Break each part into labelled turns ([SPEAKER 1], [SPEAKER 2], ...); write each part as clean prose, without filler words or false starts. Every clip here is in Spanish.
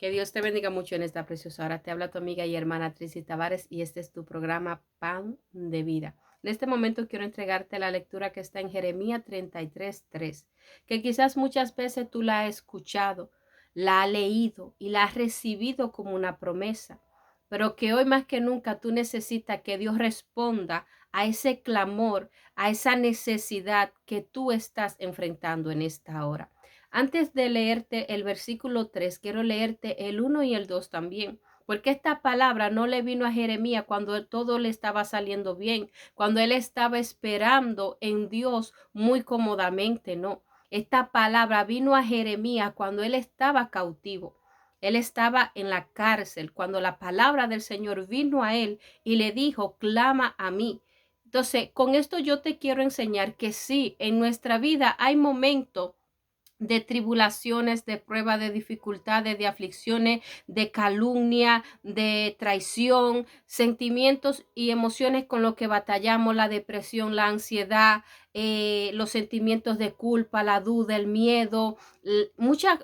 [SPEAKER 1] Que Dios te bendiga mucho en esta preciosa hora. Te habla tu amiga y hermana Tracy Tavares y este es tu programa Pan de Vida. En este momento quiero entregarte la lectura que está en Jeremías 33:3, que quizás muchas veces tú la has escuchado, la has leído y la has recibido como una promesa, pero que hoy más que nunca tú necesitas que Dios responda a ese clamor, a esa necesidad que tú estás enfrentando en esta hora. Antes de leerte el versículo 3, quiero leerte el 1 y el 2 también, porque esta palabra no le vino a Jeremías cuando todo le estaba saliendo bien, cuando él estaba esperando en Dios muy cómodamente, no. Esta palabra vino a Jeremías cuando él estaba cautivo. Él estaba en la cárcel, cuando la palabra del Señor vino a él y le dijo, clama a mí. Entonces, con esto yo te quiero enseñar que sí, en nuestra vida hay momentos de tribulaciones, de pruebas, de dificultades, de aflicciones, de calumnia, de traición, sentimientos y emociones con los que batallamos, la depresión, la ansiedad, los sentimientos de culpa, la duda, el miedo, muchas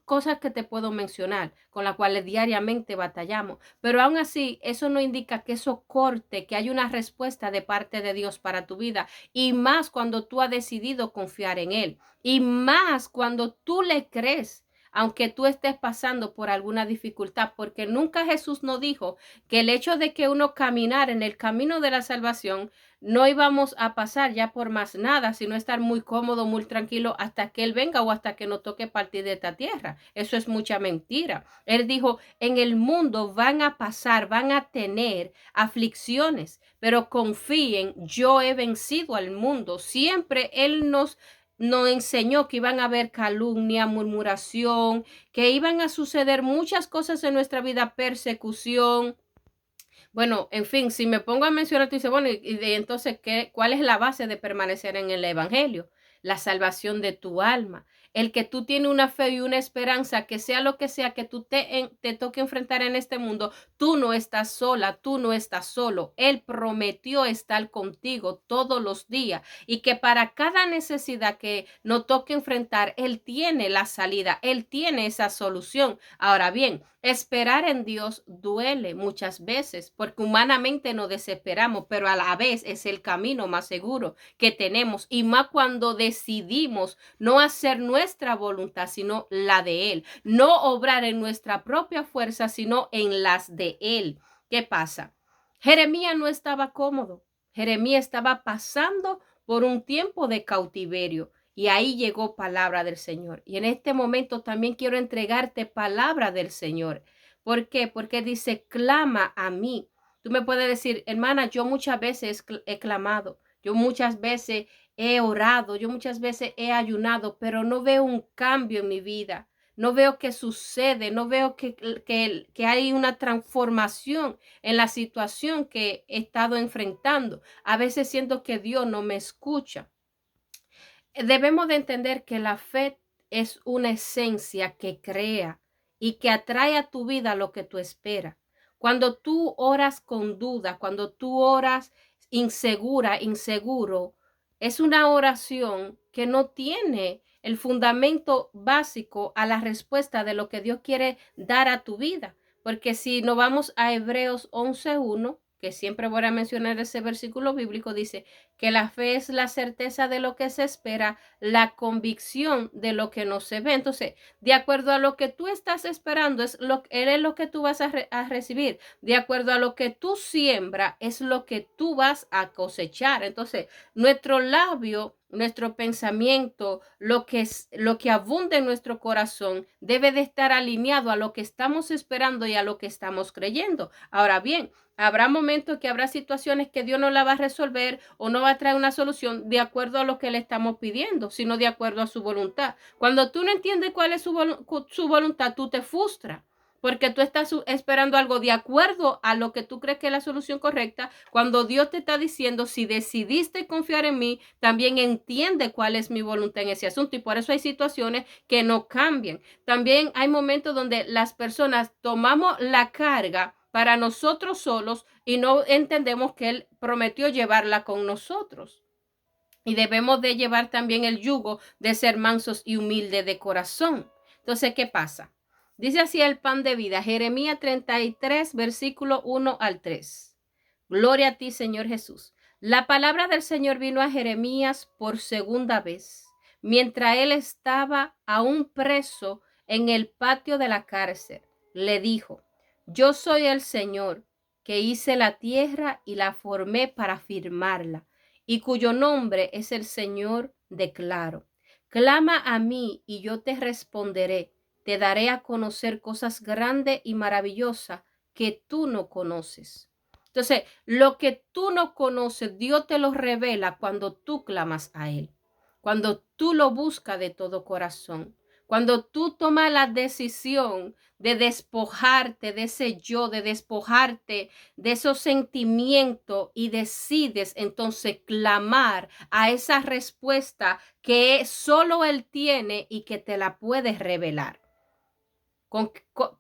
[SPEAKER 1] cosas que te puedo mencionar, con las cuales diariamente batallamos. Pero aún así, eso no indica que eso corte, que hay una respuesta de parte de Dios para tu vida, y más cuando tú has decidido confiar en Él. Y más cuando tú le crees, aunque tú estés pasando por alguna dificultad, porque nunca Jesús nos dijo que el hecho de que uno caminara en el camino de la salvación, no íbamos a pasar ya por más nada, sino estar muy cómodo, muy tranquilo hasta que Él venga o hasta que nos toque partir de esta tierra. Eso es mucha mentira. Él dijo, en el mundo van a pasar, van a tener aflicciones, pero confíen, yo he vencido al mundo. Siempre Él nos enseñó que iban a haber calumnia, murmuración, que iban a suceder muchas cosas en nuestra vida, persecución. Bueno, en fin, si me pongo a mencionar, tú dices, bueno, entonces, ¿cuál es la base de permanecer en el evangelio? La salvación de tu alma. El que tú tienes una fe y una esperanza, que sea lo que sea que tú te toque enfrentar en este mundo, tú no estás sola, tú no estás solo. Él prometió estar contigo todos los días y que para cada necesidad que nos toque enfrentar, Él tiene la salida, Él tiene esa solución. Ahora bien, esperar en Dios duele muchas veces porque humanamente nos desesperamos, pero a la vez es el camino más seguro que tenemos y más cuando decidimos no hacer nuestra voluntad, sino la de Él, no obrar en nuestra propia fuerza, sino en las de Él. ¿Qué pasa? Jeremías no estaba cómodo. Jeremías estaba pasando por un tiempo de cautiverio. Y ahí llegó palabra del Señor. Y en este momento también quiero entregarte palabra del Señor. ¿Por qué? Porque dice, clama a mí. Tú me puedes decir, hermana, yo muchas veces he clamado, yo muchas veces he orado, yo muchas veces he ayunado, pero no veo un cambio en mi vida. No veo que sucede, no veo que hay una transformación en la situación que he estado enfrentando. A veces siento que Dios no me escucha. Debemos de entender que la fe es una esencia que crea y que atrae a tu vida lo que tú esperas. Cuando tú oras con duda, cuando tú oras insegura, inseguro, es una oración que no tiene el fundamento básico a la respuesta de lo que Dios quiere dar a tu vida. Porque si nos vamos a Hebreos 11:1, que siempre voy a mencionar ese versículo bíblico, dice, que la fe es la certeza de lo que se espera, la convicción de lo que no se ve. Entonces, de acuerdo a lo que tú estás esperando, es lo que tú vas a recibir. De acuerdo a lo que tú siembras, es lo que tú vas a cosechar. Entonces, nuestro labio, nuestro pensamiento, lo que abunda en nuestro corazón, debe de estar alineado a lo que estamos esperando y a lo que estamos creyendo. Ahora bien, habrá momentos que habrá situaciones que Dios no la va a resolver o no va a traer una solución de acuerdo a lo que le estamos pidiendo, sino de acuerdo a su voluntad. Cuando tú no entiendes cuál es su voluntad, tú te frustras porque tú estás esperando algo de acuerdo a lo que tú crees que es la solución correcta, cuando Dios te está diciendo, si decidiste confiar en mí, también entiende cuál es mi voluntad en ese asunto. Y por eso hay situaciones que no cambian. También hay momentos donde las personas tomamos la carga para nosotros solos y no entendemos que Él prometió llevarla con nosotros. Y debemos de llevar también el yugo de ser mansos y humildes de corazón. Entonces, ¿qué pasa? Dice así el pan de vida, Jeremías 33, versículo 1 al 3. Gloria a ti, Señor Jesús. La palabra del Señor vino a Jeremías por segunda vez, mientras él estaba aún preso en el patio de la cárcel. Le dijo, yo soy el Señor, que hice la tierra y la formé para firmarla, y cuyo nombre es el Señor declaro. Clama a mí y yo te responderé. Te daré a conocer cosas grandes y maravillosas que tú no conoces. Entonces, lo que tú no conoces, Dios te lo revela cuando tú clamas a Él, cuando tú lo buscas de todo corazón, cuando tú tomas la decisión de despojarte de ese yo, de despojarte de esos sentimientos y decides entonces clamar a esa respuesta que solo Él tiene y que te la puede revelar.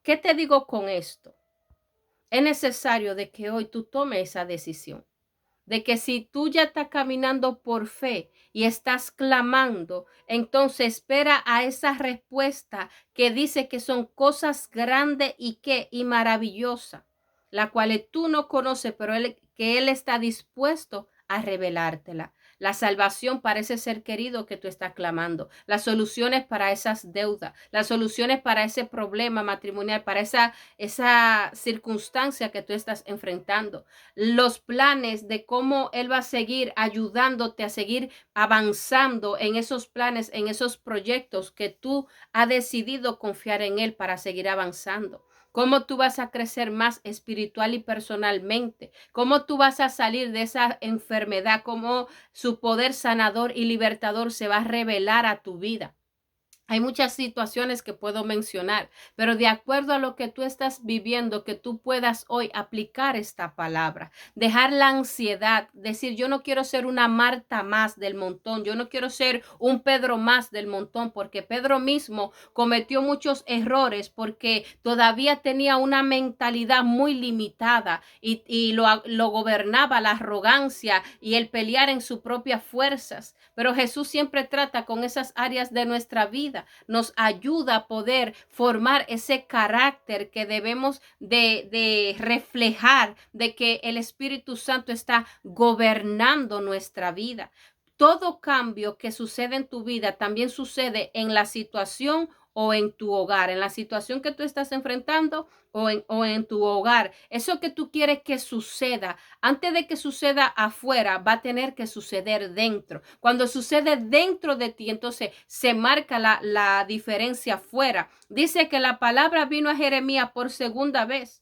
[SPEAKER 1] ¿Qué te digo con esto? Es necesario de que hoy tú tomes esa decisión, de que si tú ya estás caminando por fe y estás clamando, entonces espera a esa respuesta que dice que son cosas grandes y maravillosas, la cual tú no conoces, pero que Él está dispuesto a revelártela. La salvación para ese ser querido que tú estás clamando, las soluciones para esas deudas, las soluciones para ese problema matrimonial, para esa circunstancia que tú estás enfrentando, los planes de cómo Él va a seguir ayudándote a seguir avanzando en esos planes, en esos proyectos que tú has decidido confiar en Él para seguir avanzando. Cómo tú vas a crecer más espiritual y personalmente, cómo tú vas a salir de esa enfermedad, cómo su poder sanador y libertador se va a revelar a tu vida. Hay muchas situaciones que puedo mencionar, pero de acuerdo a lo que tú estás viviendo, que tú puedas hoy aplicar esta palabra, dejar la ansiedad, decir, yo no quiero ser una Marta más del montón, yo no quiero ser un Pedro más del montón, porque Pedro mismo cometió muchos errores porque todavía tenía una mentalidad muy limitada y lo gobernaba la arrogancia y el pelear en sus propias fuerzas. Pero Jesús siempre trata con esas áreas de nuestra vida, nos ayuda a poder formar ese carácter que debemos de reflejar, de que el Espíritu Santo está gobernando nuestra vida. Todo cambio que sucede en tu vida también sucede en la situación o en tu hogar, en la situación que tú estás enfrentando o en tu hogar. Eso que tú quieres que suceda, antes de que suceda afuera, va a tener que suceder dentro. Cuando sucede dentro de ti, entonces se marca la diferencia afuera. Dice que la palabra vino a Jeremías por segunda vez.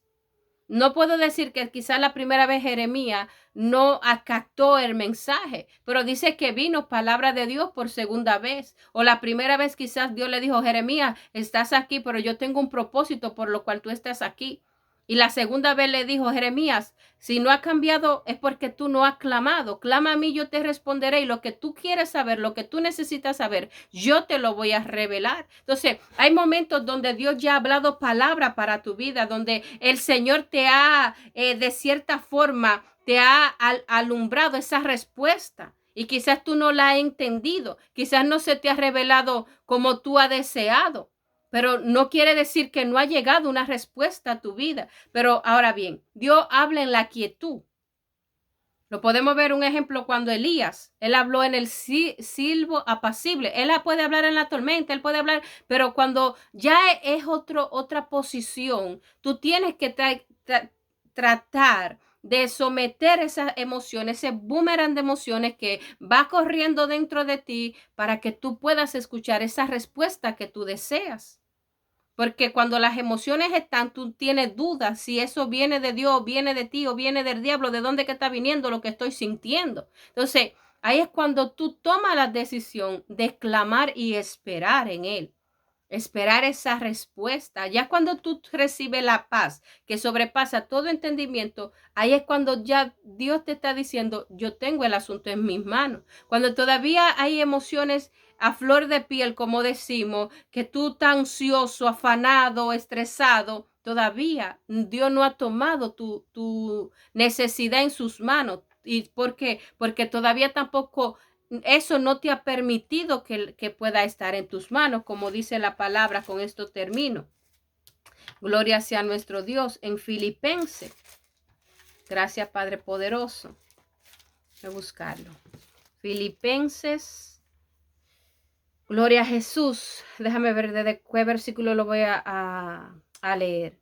[SPEAKER 1] No puedo decir que quizás la primera vez Jeremías no acató el mensaje, pero dice que vino palabra de Dios por segunda vez. O la primera vez quizás Dios le dijo, Jeremías, estás aquí, pero yo tengo un propósito por lo cual tú estás aquí. Y la segunda vez le dijo, Jeremías, si no ha cambiado es porque tú no has clamado. Clama a mí, yo te responderé. Y lo que tú quieres saber, lo que tú necesitas saber, yo te lo voy a revelar. Entonces, hay momentos donde Dios ya ha hablado palabra para tu vida, donde el Señor te ha, de cierta forma, te ha alumbrado esa respuesta. Y quizás tú no la has entendido. Quizás no se te ha revelado como tú has deseado. Pero no quiere decir que no ha llegado una respuesta a tu vida. Pero ahora bien, Dios habla en la quietud. Lo podemos ver un ejemplo cuando Elías, él habló en el silbo apacible. Él puede hablar en la tormenta, él puede hablar, pero cuando ya es otra posición, tú tienes que tratar de someter esas emociones, ese boomerang de emociones que va corriendo dentro de ti para que tú puedas escuchar esa respuesta que tú deseas. Porque cuando las emociones están, tú tienes dudas si eso viene de Dios, viene de ti o viene del diablo, de dónde que está viniendo lo que estoy sintiendo. Entonces, ahí es cuando tú tomas la decisión de clamar y esperar en Él. Esperar esa respuesta. Ya cuando tú recibes la paz que sobrepasa todo entendimiento, ahí es cuando ya Dios te está diciendo, yo tengo el asunto en mis manos. Cuando todavía hay emociones a flor de piel, como decimos, que tú estás ansioso, afanado, estresado, todavía Dios no ha tomado tu necesidad en sus manos. ¿Y por qué? Porque todavía tampoco eso no te ha permitido que pueda estar en tus manos, como dice la palabra. Con esto termino. Gloria sea nuestro Dios. En Filipenses. Gracias, Padre poderoso. Voy a buscarlo. Filipenses. Gloria a Jesús. Déjame ver desde qué versículo lo voy a leer.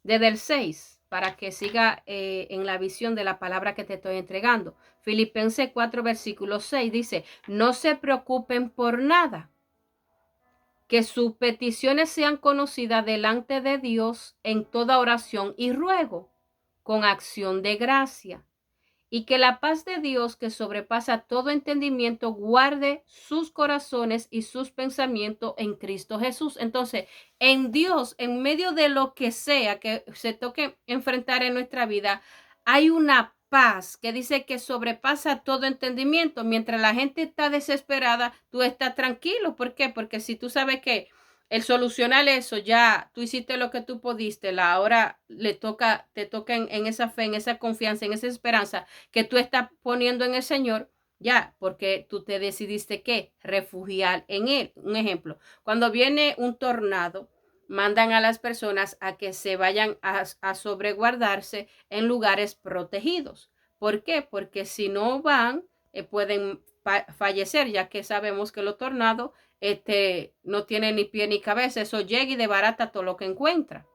[SPEAKER 1] Desde el 6, para que siga en la visión de la palabra que te estoy entregando. Filipenses 4, versículo 6 dice, no se preocupen por nada, que sus peticiones sean conocidas delante de Dios en toda oración y ruego, con acción de gracia. Y que la paz de Dios, que sobrepasa todo entendimiento, guarde sus corazones y sus pensamientos en Cristo Jesús. Entonces, en Dios, en medio de lo que sea que se toque enfrentar en nuestra vida, hay una paz que dice que sobrepasa todo entendimiento. Mientras la gente está desesperada, tú estás tranquilo. ¿Por qué? Porque si tú sabes que el solucionar eso, ya tú hiciste lo que tú pudiste, ahora te toca en esa fe, en esa confianza, en esa esperanza que tú estás poniendo en el Señor, ya, porque tú te decidiste que refugiar en Él. Un ejemplo, cuando viene un tornado, mandan a las personas a que se vayan a sobreguardarse en lugares protegidos. ¿Por qué? Porque si no van, pueden fallecer, ya que sabemos que los tornados no tienen ni pie ni cabeza, eso llega y desbarata todo lo que encuentra.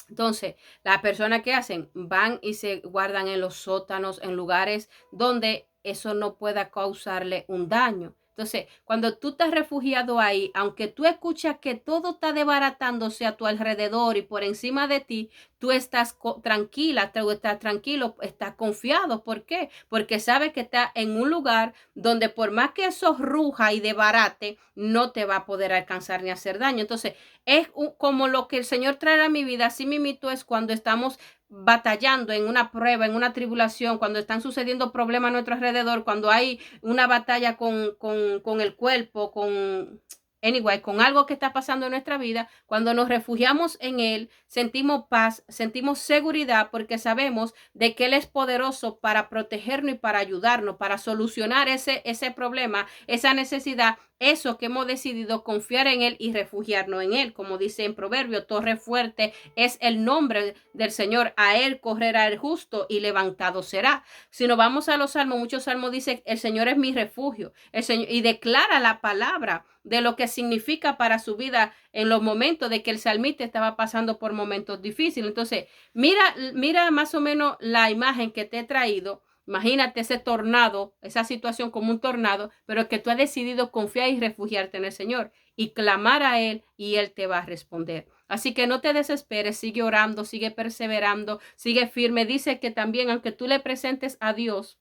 [SPEAKER 1] Entonces, las personas que hacen van y se guardan en los sótanos, en lugares donde eso no pueda causarle un daño. Entonces, cuando tú estás refugiado ahí, aunque tú escuchas que todo está desbaratándose a tu alrededor y por encima de ti, tú estás tranquila, tú estás tranquilo, estás confiado. ¿Por qué? Porque sabes que estás en un lugar donde por más que eso ruja y desbarate, no te va a poder alcanzar ni hacer daño. Entonces, es como lo que el Señor trae a mi vida, así mismito es cuando estamos batallando en una prueba, en una tribulación, cuando están sucediendo problemas a nuestro alrededor, cuando hay una batalla con el cuerpo, con algo que está pasando en nuestra vida, cuando nos refugiamos en Él, sentimos paz, sentimos seguridad, porque sabemos de que Él es poderoso para protegernos y para ayudarnos, para solucionar ese problema, esa necesidad, eso que hemos decidido confiar en Él y refugiarnos en Él. Como dice en Proverbio, torre fuerte es el nombre del Señor, a Él correrá el justo y levantado será. Si nos vamos a los salmos, muchos salmos dicen, el Señor es mi refugio, el Señor, y declara la palabra de lo que significa para su vida en los momentos de que el salmista estaba pasando por momentos difíciles. Entonces, mira más o menos la imagen que te he traído. Imagínate ese tornado, esa situación como un tornado, pero que tú has decidido confiar y refugiarte en el Señor y clamar a Él y Él te va a responder. Así que no te desesperes, sigue orando, sigue perseverando, sigue firme. Dice que también, aunque tú le presentes a Dios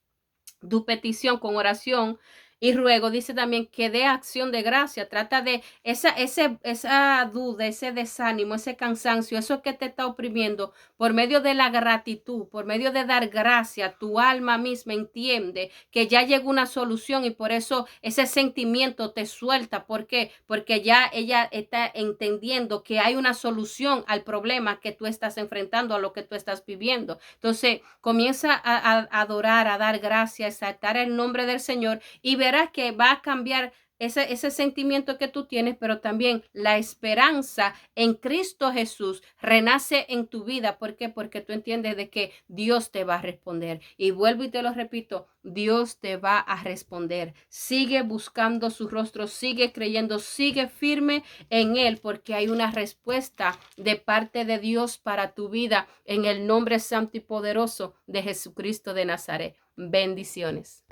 [SPEAKER 1] tu petición con oración y ruego, dice también que dé acción de gracia. Trata de esa duda, ese desánimo, ese cansancio, eso que te está oprimiendo, por medio de la gratitud, por medio de dar gracia, tu alma misma entiende que ya llegó una solución y por eso ese sentimiento te suelta. ¿Por qué? Porque ya ella está entendiendo que hay una solución al problema que tú estás enfrentando, a lo que tú estás viviendo. Entonces, comienza a adorar, a dar gracias, a exaltar el nombre del Señor y verás que va a cambiar ese sentimiento que tú tienes, pero también la esperanza en Cristo Jesús renace en tu vida. ¿Por qué? Porque tú entiendes de que Dios te va a responder. Y vuelvo y te lo repito, Dios te va a responder. Sigue buscando su rostro, sigue creyendo, sigue firme en Él, porque hay una respuesta de parte de Dios para tu vida en el nombre santo y poderoso de Jesucristo de Nazaret. Bendiciones.